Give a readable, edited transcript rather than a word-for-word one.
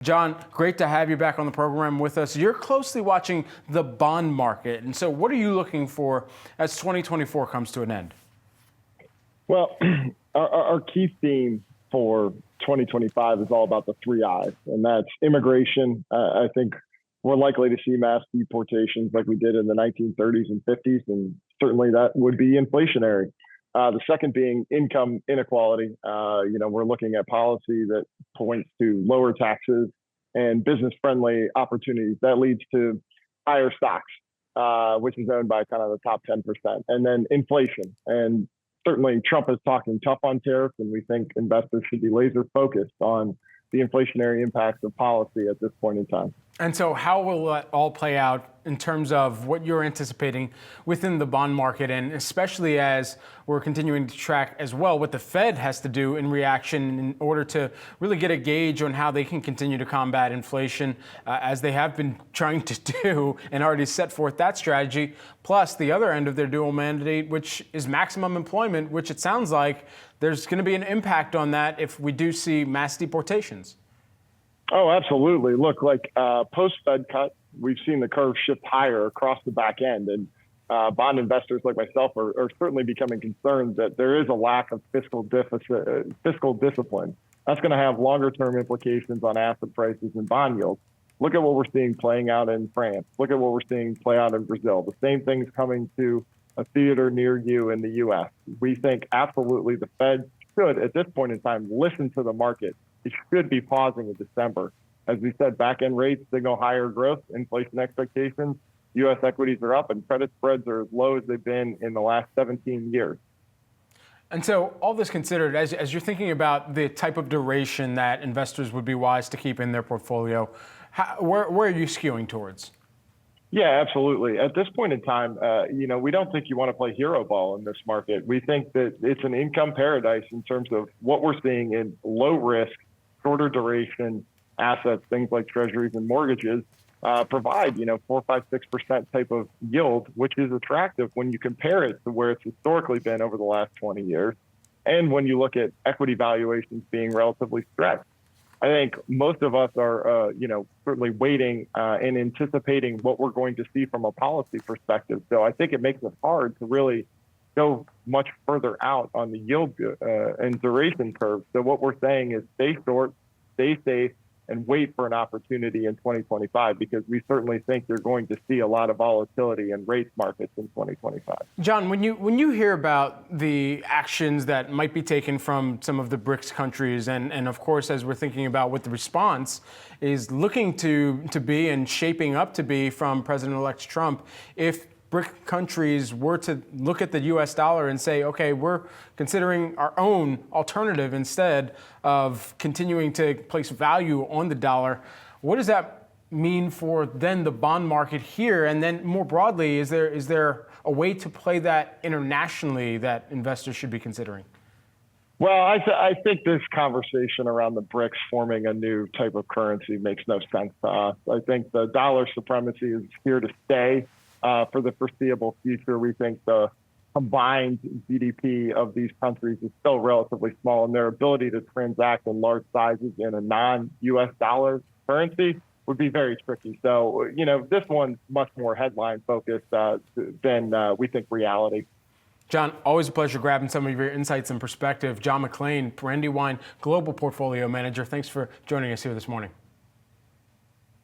John, great to have you back on the program with us. You're closely watching the bond market. And so what are you looking for as 2024 comes to an end? Well, our key theme for 2025 is all about the three I's, and that's immigration. I think we're likely to see mass deportations like we did in the 1930s and 50s, and certainly that would be inflationary. The second being income inequality. We're looking at policy that points to lower taxes and business-friendly opportunities. That leads to higher stocks, which is owned by kind of the top 10%. And then inflation. And certainly Trump is talking tough on tariffs, and we think investors should be laser focused on the inflationary impacts of policy at this point in time. And so how will that all play out in terms of what you're anticipating within the bond market, and especially as we're continuing to track as well what the Fed has to do in reaction in order to really get a gauge on how they can continue to combat inflation as they have been trying to do and already set forth that strategy, plus the other end of their dual mandate, which is maximum employment, which it sounds like there's going to be an impact on that if we do see mass deportations. Oh, absolutely. Look, like post-Fed cut, we've seen the curve shift higher across the back end. And bond investors like myself are certainly becoming concerned that there is a lack of fiscal discipline. That's going to have longer-term implications on asset prices and bond yields. Look at what we're seeing playing out in France. Look at what we're seeing play out in Brazil. The same thing's coming to a theater near you in the U.S. We think absolutely the Fed should, at this point in time, listen to the market. It should be pausing in December. As we said, back-end rates signal higher growth, inflation expectations. U.S. equities are up, and credit spreads are as low as they've been in the last 17 years. And so all this considered, as you're thinking about the type of duration that investors would be wise to keep in their portfolio, where are you skewing towards? Yeah, absolutely. At this point in time, we don't think you want to play hero ball in this market. We think that it's an income paradise in terms of what we're seeing in low risk, shorter duration assets, things like treasuries and mortgages, provide, 4, 5, 6% type of yield, which is attractive when you compare it to where it's historically been over the last 20 years. And when you look at equity valuations being relatively stretched. I think most of us are, certainly waiting and anticipating what we're going to see from a policy perspective. So I think it makes it hard to really go much further out on the yield and duration curve. So what we're saying is stay short, stay safe, and wait for an opportunity in 2025, because we certainly think you're going to see a lot of volatility in rates markets in 2025. John, when you hear about the actions that might be taken from some of the BRICS countries, and of course, as we're thinking about what the response is looking to be and shaping up to be from President-elect Trump, if BRIC countries were to look at the U.S. dollar and say, okay, we're considering our own alternative instead of continuing to place value on the dollar, what does that mean for then the bond market here? And then more broadly, is there a way to play that internationally that investors should be considering? Well, I think this conversation around the BRICS forming a new type of currency makes no sense to us. I think the dollar supremacy is here to stay. For the foreseeable future, we think the combined GDP of these countries is still relatively small, and their ability to transact in large sizes in a non-U.S. dollar currency would be very tricky. So, this one's much more headline focused than we think reality. John, always a pleasure grabbing some of your insights and perspective. John McClain, Brandywine Global Portfolio Manager. Thanks for joining us here this morning.